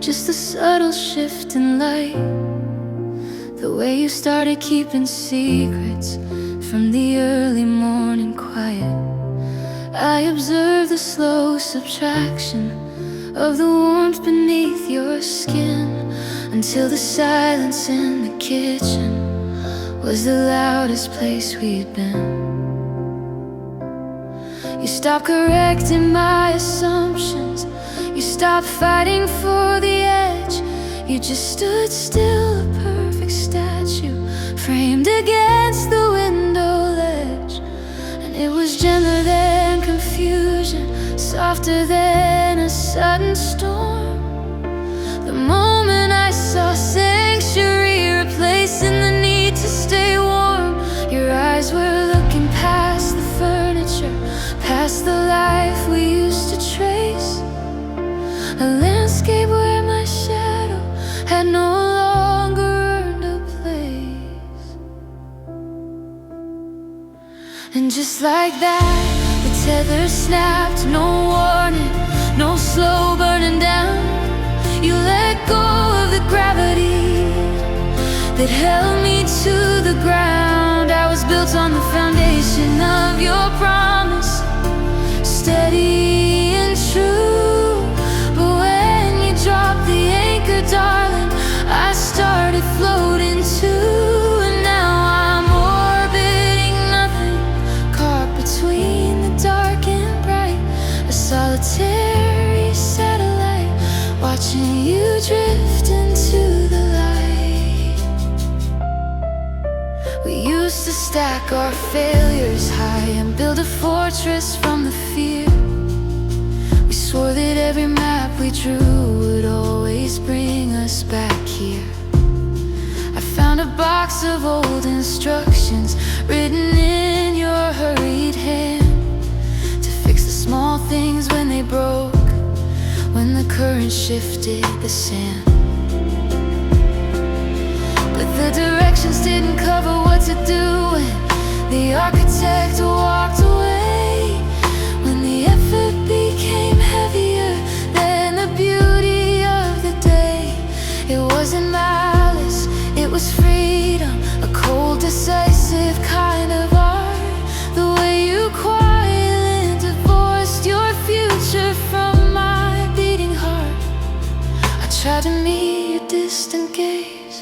just a subtle shift in light. The way you started keeping secrets from the early morning quiet. I observed the slow subtraction of the warmth beneath your skin, until the silence in the kitchen was the loudest place we'd been. You stopped correcting my assumptions, you stopped fighting for the edge. You just stood still, a perfect statue framed against the window ledge. And it was gentler than confusion, softer than a sudden storm. The moment I saw sanctuary replacing the need to stay warm. Your eyes were looking past the furniture, past the life we used to trace. A landscape where my shadow had no longer earned a place. And just like that, the tether snapped, no warning, no slow burning down. You let go of the gravity that held me to the ground. I was built on the foundation of your promise, steady and true. But when you dropped the anchor, darling, I started floating too. And now I'm orbiting nothing, caught between the dark and bright, a solitary satellite, watching you drift into the light. We used to stack our failures high and build a fortress from the fear. We swore that every map we drew would always bring us back here. I found a box of old instructions written in your hurried hand, to fix the small things when they broke, when the current shifted the sand. But the directions didn't cover what to do when the architect walked away. When the effort became heavier than the beauty of the day. It wasn't malice, it was freedom, a cold, decisive kind of art. The way you quietly divorced your future from my beating heart. I tried to meet your distant gaze,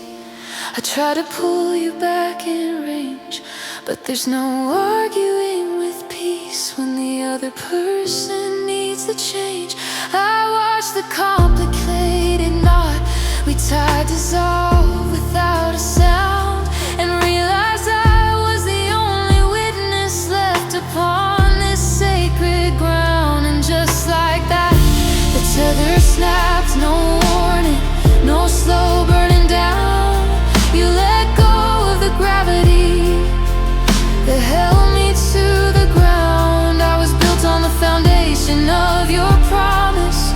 I tried to pull you back in range. But there's no arguing with peace when the other person needs the change. I watched the complicated knot we tied dissolve without a sound, and realized I was the only witness left upon this sacred ground. And just like that, the tether snapped, no warning, no slow burning down. You let go of the gravity that held me to the ground. I was built on the foundation of your promise,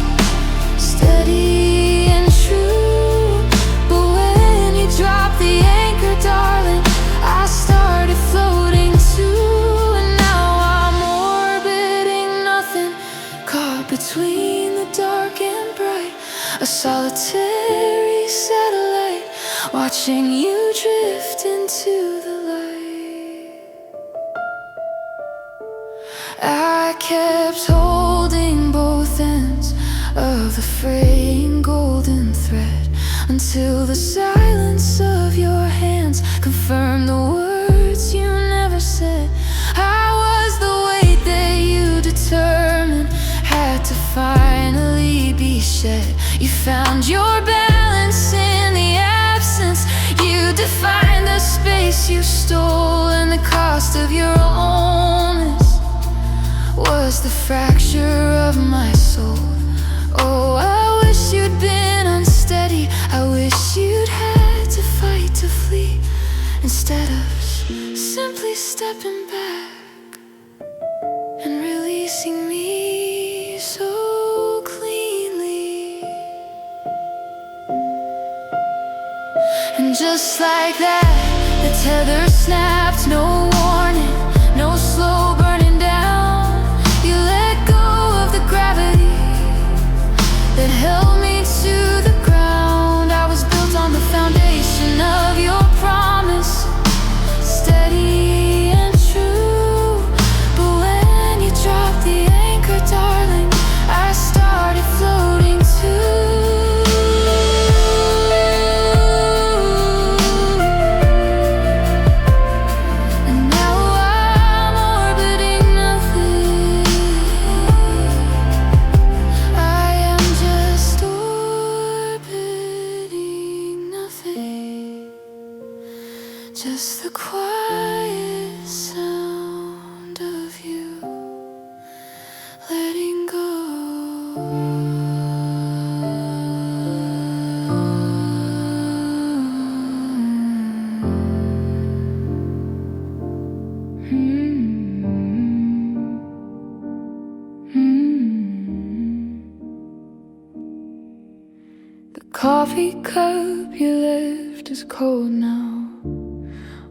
steady and true. But when you dropped the anchor, darling, I started floating too. And now I'm orbiting nothing, caught between the dark and bright, a solitary satellite, watching you drift into the light. I kept holding both ends of the fraying golden thread, until the silence of your hands confirmed the words you never said. I was the weight that you determined had to finally be shed. You found your balance in the absence, you defined the space you stole, and the cost of your own was the fracture of my soul. Oh, I wish you'd been unsteady, I wish you'd had to fight to flee, instead of simply stepping back and releasing me so cleanly. And just like that, the tether snapped, no warning, no slow burning down. You let go of the gravity that held me to the Just the quiet sound of you letting go. The coffee cup you left is cold now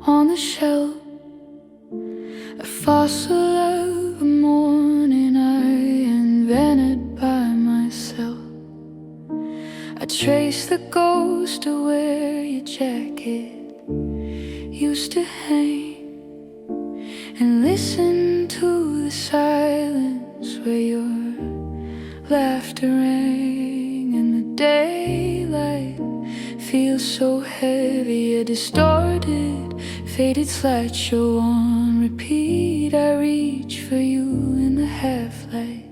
on the shelf, a fossil of a morning I invented by myself. I trace the ghost of where your jacket used to hang, and listen to the silence where your laughter rang. And the daylight feels so heavy, a distorted, faded slideshow on repeat. I reach for you in the half-light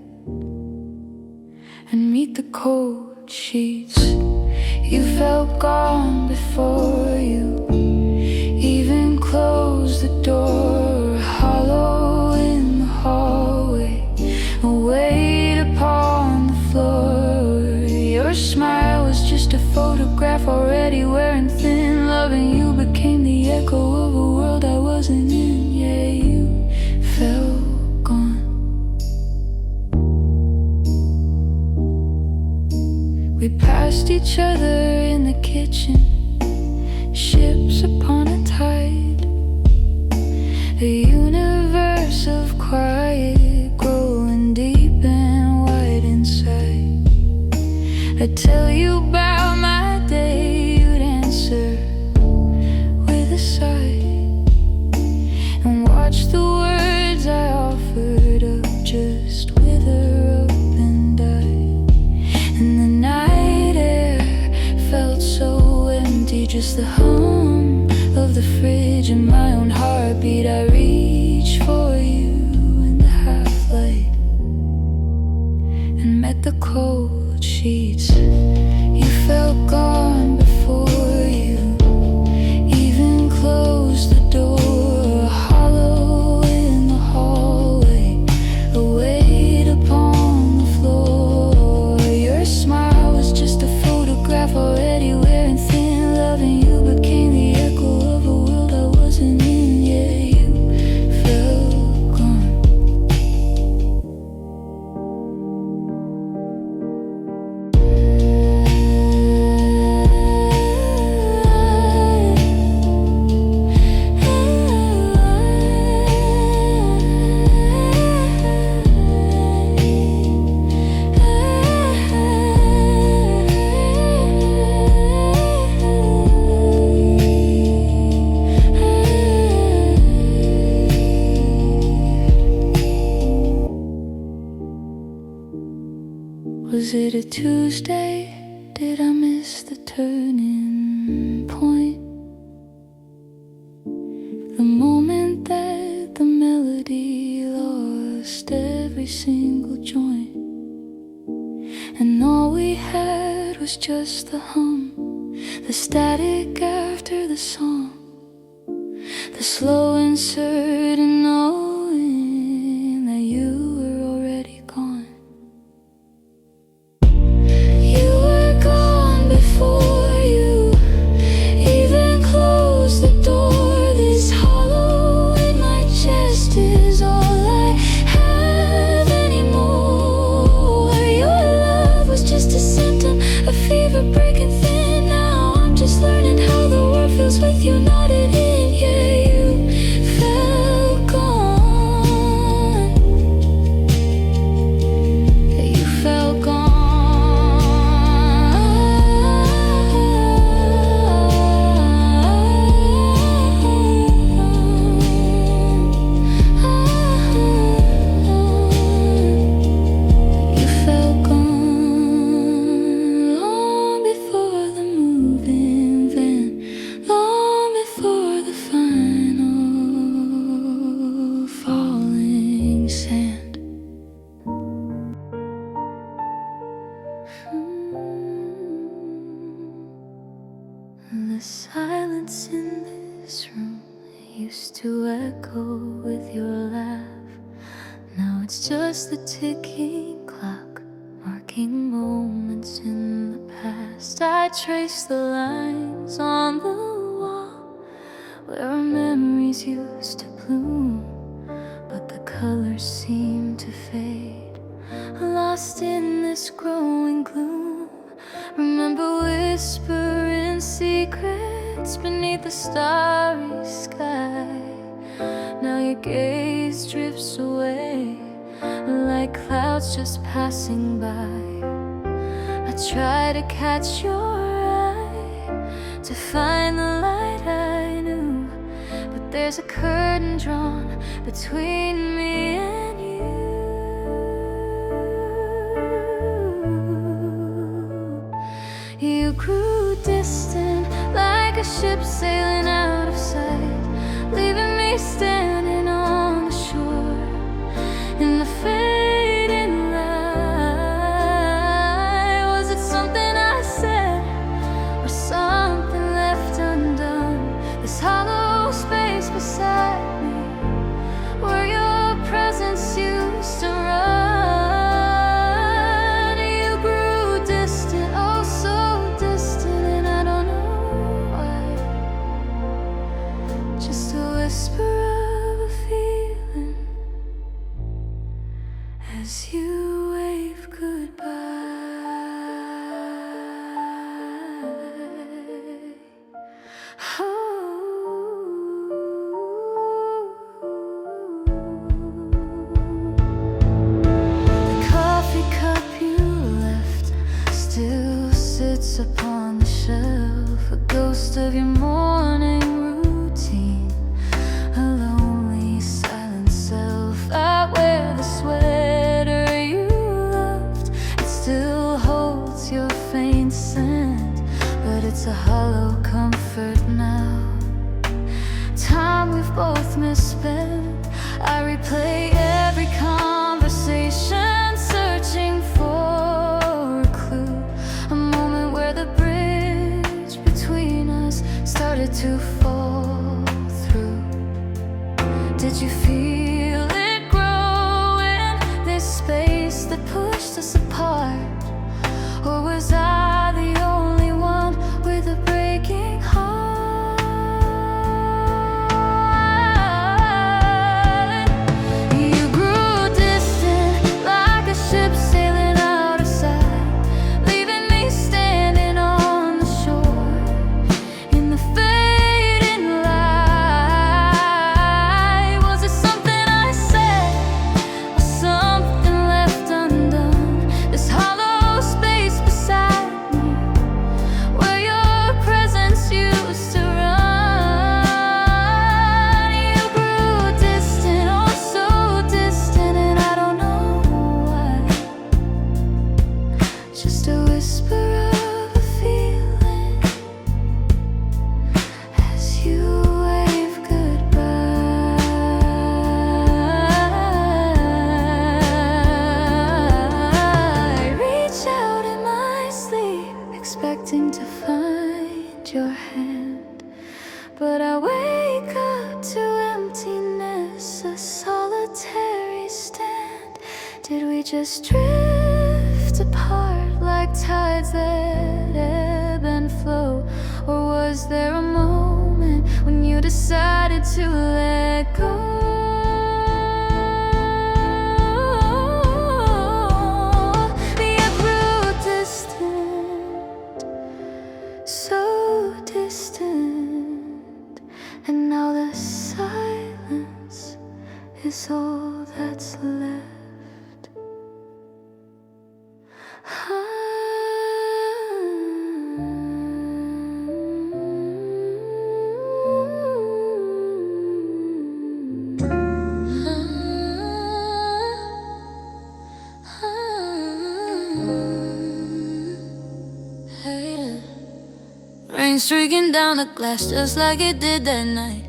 and meet the cold sheets. You felt gone before you even closed the door. Hollow in the hallway, a weight upon the floor. Your smile was just a photograph already wearing thin. Loving you became the echo of a world I wasn't in. Yeah, you felt gone. We passed each other in the kitchen, ships upon a tide, a universe of quiet growing deep and wide inside. I'd tell you about my day, you'd answer with a sigh, and watch the words I offered up just wither up and die. And the night air felt so empty, just the hum of the fridge and my own heartbeat. I reach for you in the half-light and met the cold sheets. You felt gone before you even closed the door. Hollow in the hallway, a weight upon the floor. Your smile was just a photograph already wearing thin. Loving you became the echo of a world I wasn't in. Yeah, you felt gone. Was it a Tuesday? Did I miss the turning point? The moment that the melody lost every single joint, and all we had was just the hum, the static after the song, the slow insert and knowing that you were already gone. You were gone before you even closed the door. This hollow in my chest is all I have anymore. Your love was just a symptom, a fever breaking thin. Now I'm just learning how the world feels with you knotted in. Yeah, you felt gone. Yeah, you felt gone. You felt gone long before the moving van, long before the final falling sand. The silence in this room used to echo with your laugh. Now it's just the ticking clock, marking moments in the past. I trace the lines on the wall where our memories used to bloom, but the colors seem to fade, lost in this growing gloom. Remember whispering secrets beneath the starry sky. Now your gaze drifts away like clouds just passing by. I try to catch your eye, to find the light I knew, but there's a curtain drawn between me and you. You grew distant like a ship sailing out of sight, leaving me standing on the shore in the fading light. Was it something I said or something left undone? This hollow space beside me where your presence used to run. You grew distant, oh so distant, and I don't know why. Just a whisper of a feeling as you wave goodbye. Oh. The coffee cup you left still sits upon the shelf, a ghost of your morning routine, a lonely silent self. I wear the sweater you loved, it still holds your faint scent, but it's a hollow comfort now. Time we've both misspent, I replay every conversation, searching for a clue, a moment where the bridge between us started to fall through. Did you feel it grow in this space that pushed us apart? Or was I the only one with a breaking heart? You grew distant like a ship sailing out of sight, leaving me standing on the shore in the fading light. Was it something I said or something left undone? This hollow space beside me where your presence used to run. You grew distant, oh so distant, and I don't know why. Just a whisper of a feeling as you wave goodbye. Reach out in my sleep, expecting to find your hand, but I wake up to emptiness, a solitary stand. Did we just drift apart like tides that ebb and flow? Or was there a moment when you decided to let go? You grew distant, so distant, and now the silence is all that's left. Rain streaking down the glass just like it did that night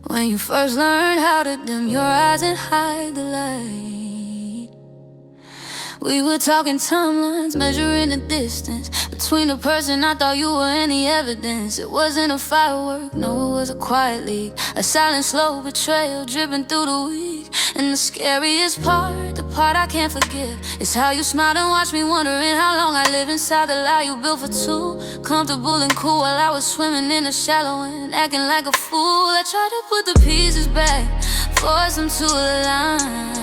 when you first learned how to dim your eyes and hide the light. We were talking timelines, measuring the distance between the person I thought you were and the evidence. It wasn't a firework, no, it was a quiet leak, a silent, slow betrayal dripping through the week. And the scariest part, the part I can't forget, is how you smiled and watched me wondering how long I live inside the lie you built for two. Comfortable and cool while I was swimming in the shallow end, acting like a fool. I tried to put the pieces back, force them to align,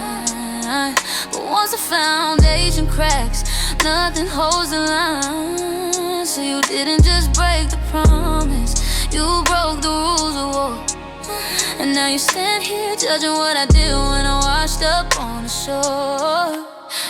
but once the foundation cracks, nothing holds the line. So you didn't just break the promise, you broke the rules of war. And now you stand here judging what I did when I washed up on the shore.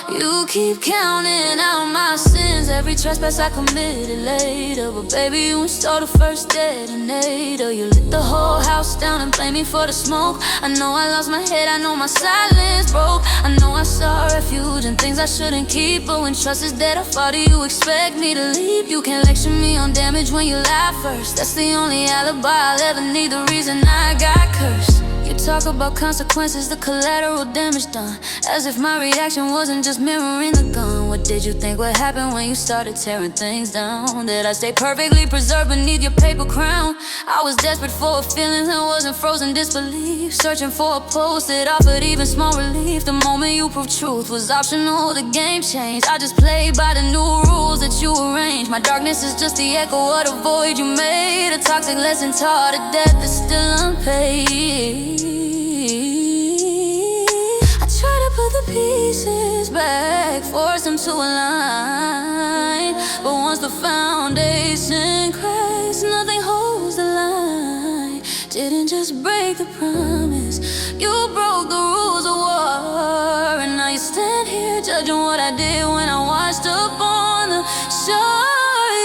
You keep counting out my sins, every trespass I committed later. But baby, you installed the first detonator. You lit the whole house down and blamed me for the smoke. I know I lost my head, I know my silence broke. I know I saw refuge in things I shouldn't keep. But when trust is dead, how do you expect me to leave? You can't lecture me on damage when you lie first. That's the only alibi I'll ever need, the reason I got cursed. You talk about consequences, the collateral damage done, as if my reaction wasn't just mirroring the gun. What did you think would happen when you started tearing things down? Did I stay perfectly preserved beneath your paper crown? I was desperate for a feeling that wasn't frozen disbelief, searching for a post that offered even small relief. The moment you proved truth was optional, the game changed. I just played by the new rules that you arranged. My darkness is just the echo of the void you made, a toxic lesson taught to death that's still unpaid. Try to put the pieces back, force them to align, but once the foundation cracks, nothing holds the line. Didn't just break the promise, you broke the rules of war. And now you stand here judging what I did when I washed up on the shore.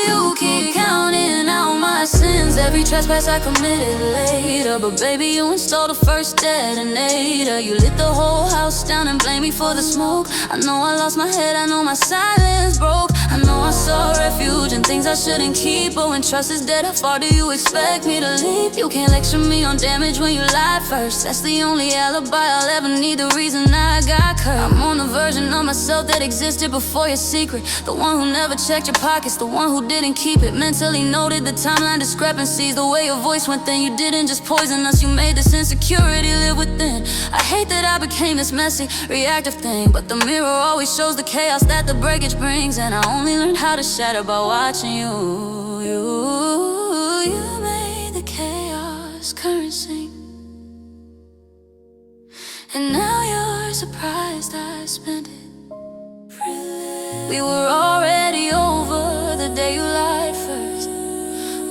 You keep counting out my sins, every trespass I committed later. But baby, you installed the first detonator. You lit the whole house down and blamed me for the smoke. I know I lost my head, I know my silence broke. I know I saw refuge in things I shouldn't keep. But when trust is dead, how far do you expect me to leave? You can't lecture me on damage when you lie first. That's the only alibi I'll ever need, the reason I got cursed. I'm on the version of myself that existed before your secret, the one who never checked your pockets, the one who didn't keep it. Mentally noted the timeline discrepancies, the way your voice went then. You didn't just poison us, you made this insecurity live within. I hate that I became this messy, reactive thing, but the mirror always shows the chaos that the breakage brings. And I only learned how to shatter by watching you. You made the chaos current sing, and now you're surprised I spent it freely. We were already over the day you lied first.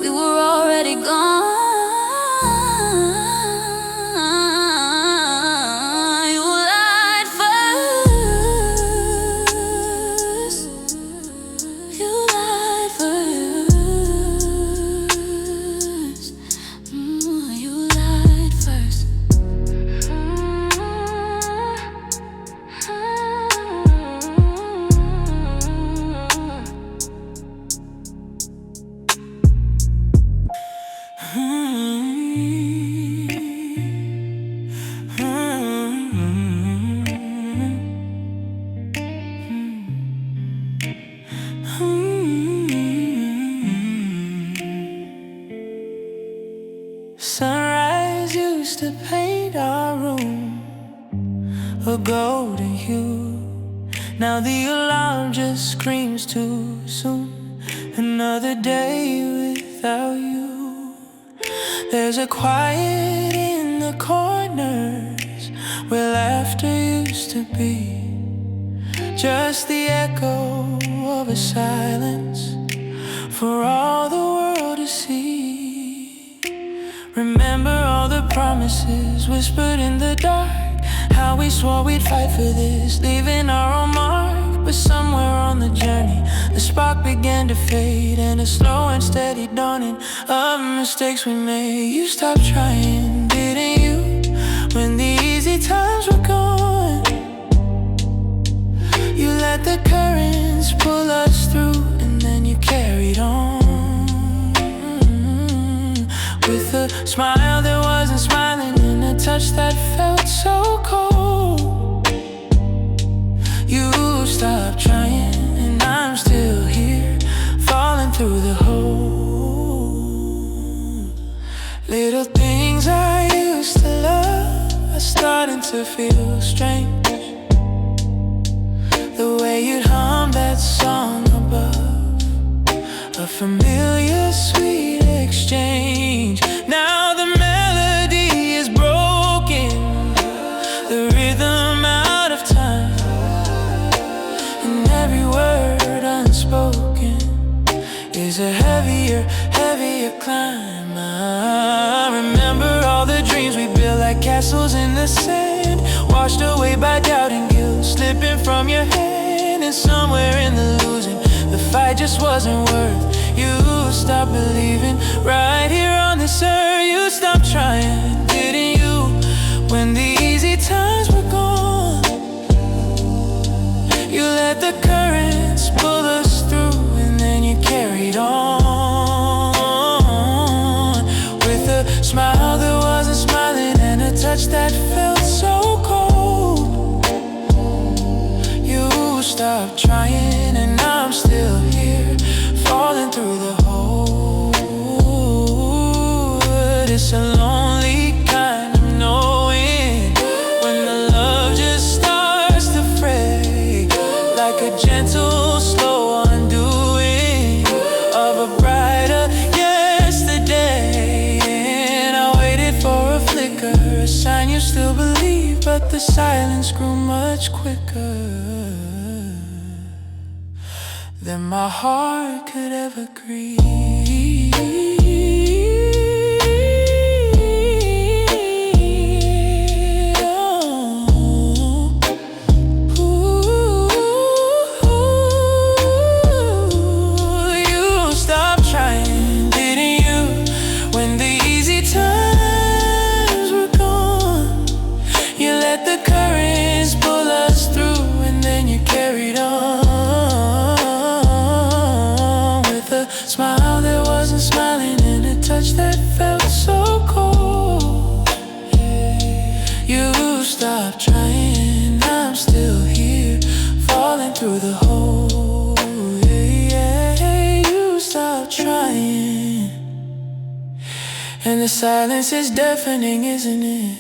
We were already gone. You lied first. You lied first. You lied first. Sunrise used to paint our room a golden hue. Now the alarm just screams too soon. Another day without you. There's a quiet in the corners where laughter used to be, just the echo of a silence for all the world to see. Remember all the promises whispered in the dark, how we swore we'd fight for this, leaving our own mark. But somewhere on the journey, the spark began to fade, and a slow and steady dawning of mistakes we made. You stopped trying, didn't you, when the easy times were gone? You let the currents pull us through, and then you carried on. With a smile that wasn't smiling, and a touch that felt so cold. You stopped through the hole. Little things I used to love are starting to feel strange. The way you'd hum that song above, a familiar sweet exchange. Now the melody is broken, the rhythm out of time, and every word unspoken is a heavier climb. I remember all the dreams we built like castles in the sand, washed away by doubt and guilt, slipping from your hand. And somewhere in the losing, the fight just wasn't worth. You stopped believing right here on this earth. You stopped trying, didn't you? When the easy times were gone, you let the currents pull us through, and then you carried on with a smile that wasn't smiling and a touch that felt so cold. You stopped trying, and I'm still here, falling through the hole. It's a lonely kind of knowing when the love just starts to fray, like a gentle, slow undoing of a brighter yesterday. And I waited for a flicker, a sign you still believe, but the silence grew much quicker than my heart could ever grieve. You stopped trying, didn't you? When the easy times were gone, you let the currents pull us through, and then you carried on with a smile that wasn't smiling and a touch that felt so cold. You stopped trying, I'm still here, falling through the hole. You stopped trying, and the silence is deafening, isn't it?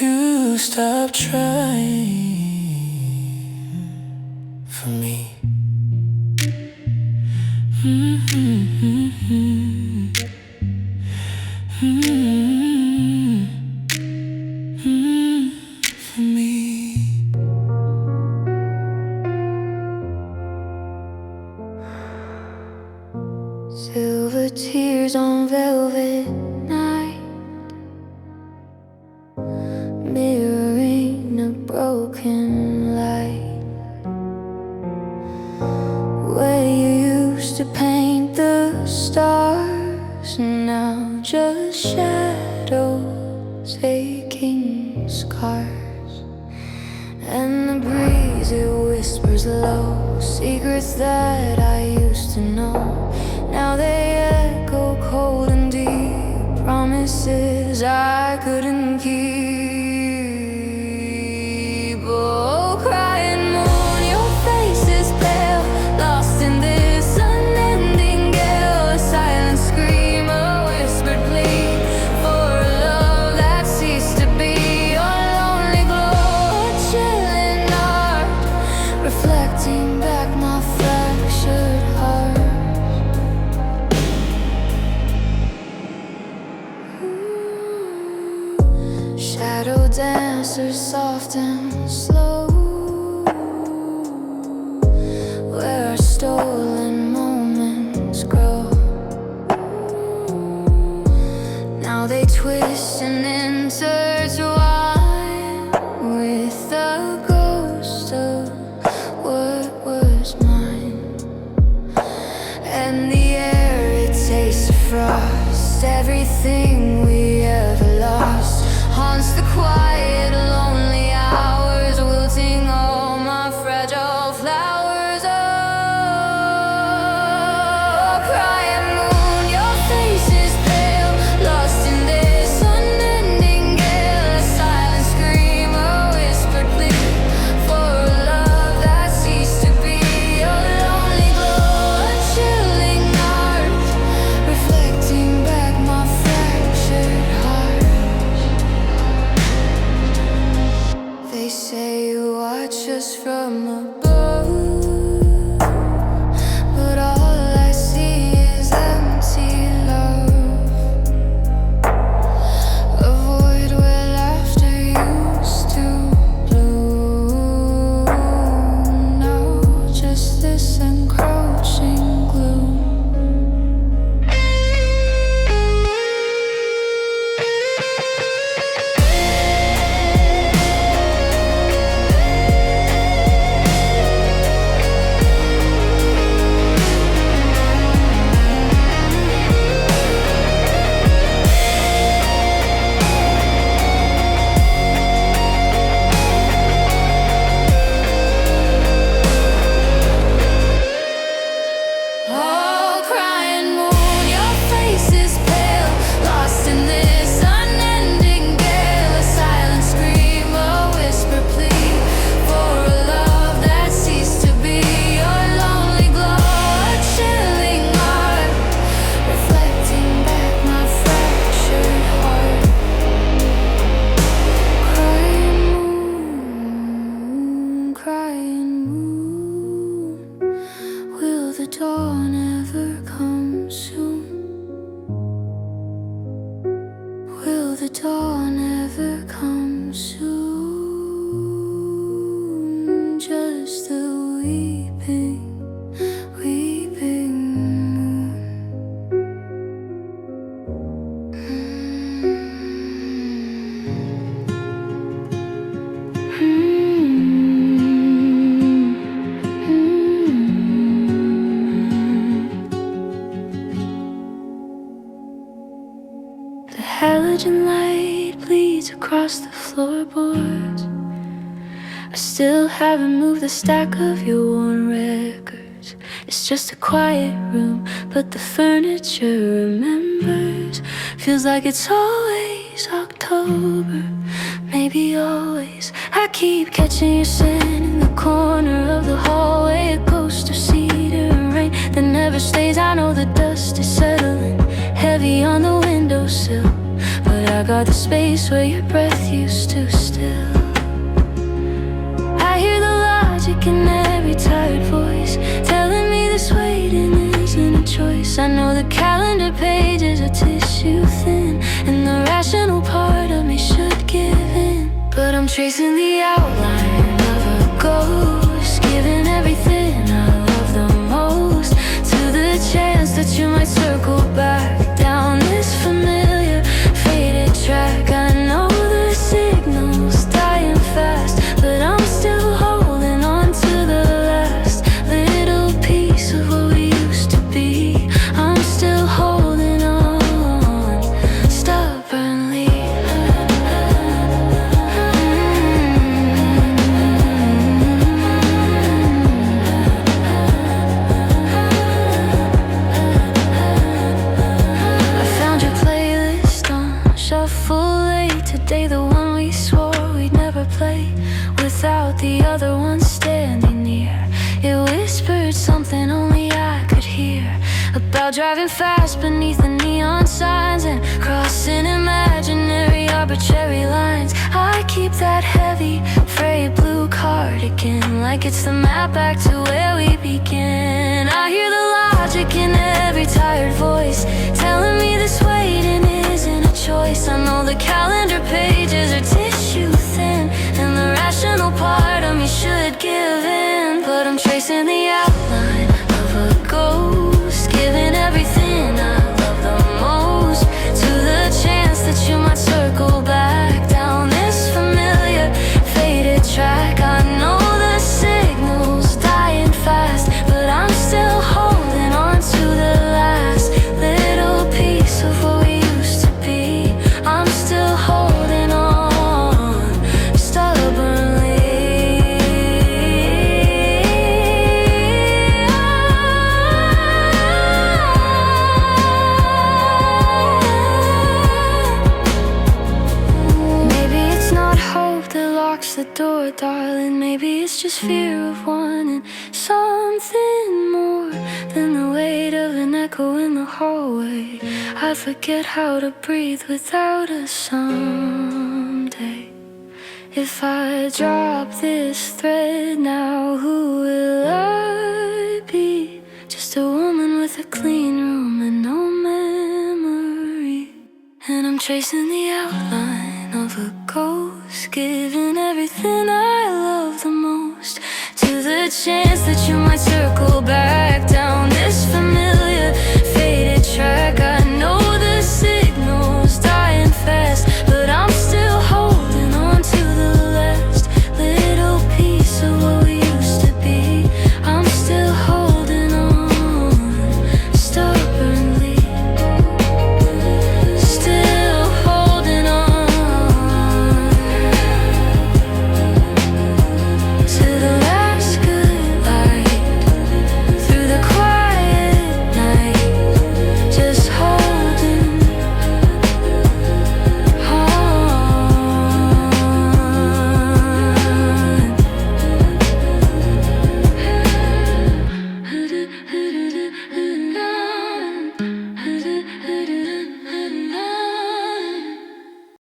You stopped trying for me. For me. Silver tears on velvet night, mirroring a broken light, where you used to paint the stars, now just shadows, aching scars. And the breeze, it whispers low, secrets that I used to know. Now they echo cold and deep, promises I couldn't keep. Oh, crying moon, your face is pale, lost in this unending gale. A silent scream, a whispered plea for a love that ceased to be. Your lonely glow, a chilling art, reflecting back my fractured heart. Shadow dancers, soft and slow, where our stolen moments grow. Now they twist and intertwine with the ghost of what was mine. And the air, it tastes of frost, everything we ever lost haunts the quiet, lonely hours, wilting all my fragile flowers. Oh, crying moon, your face is pale, lost in this unending gale. A silent scream, a whispered plea for a love that ceased to be. Your lonely glow, a chill dawn ever come soon? Will the dawn ever come soon? Just the weeping, weeping moon. The halogen light bleeds across the floorboards. I still haven't moved the stack of your worn records. It's just a quiet room, but the furniture remembers. Feels like it's always October, maybe always. I keep catching your scent in the corner of the hallway, a ghost of cedar and rain that never stays. I know the dust is settling heavy on the windowsill, but I got the space where your breath used to still. I hear the logic in every tired voice telling me this waiting isn't a choice. I know the calendar pages are tissue thin, and the rational part of me should give in, but I'm tracing the outline of a ghost, giving everything I love the most to the chance that you might circle back down this familiar faded track. I know the signal's dying fast, but I'm still holding on to the last little piece of what we used to be. I'm still holding on stubbornly. I found your playlist on shuffle late today, the one we swore we'd never play without the other one standing near. It whispered something only I could hear about driving fast beneath the neon signs and crossing imaginary arbitrary lines. I keep that heavy frayed blue cardigan like it's the map back to where we began. I hear the logic in every tired voice telling me this waiting isn't a choice. I know the calendar pages are tissue thin, and the rational part of me should give in, but I'm tracing the outline of a ghost, giving everything I love the most to the chance that you might circle back down this familiar faded track. I know the signal's dying fast, but I'm still holding on to the last little piece of what we used to be. I'm still holding on stubbornly. Maybe it's not hope that locks the door, darling. Maybe it's just fear of wanting something more than the weight of an echo in the hallway. I forget how to breathe without us someday. If I drop this thread now, who will I be? Just a woman with a clean room and no memory. And I'm tracing the outline of a ghost, giving everything I love the most to the chance that you might circle back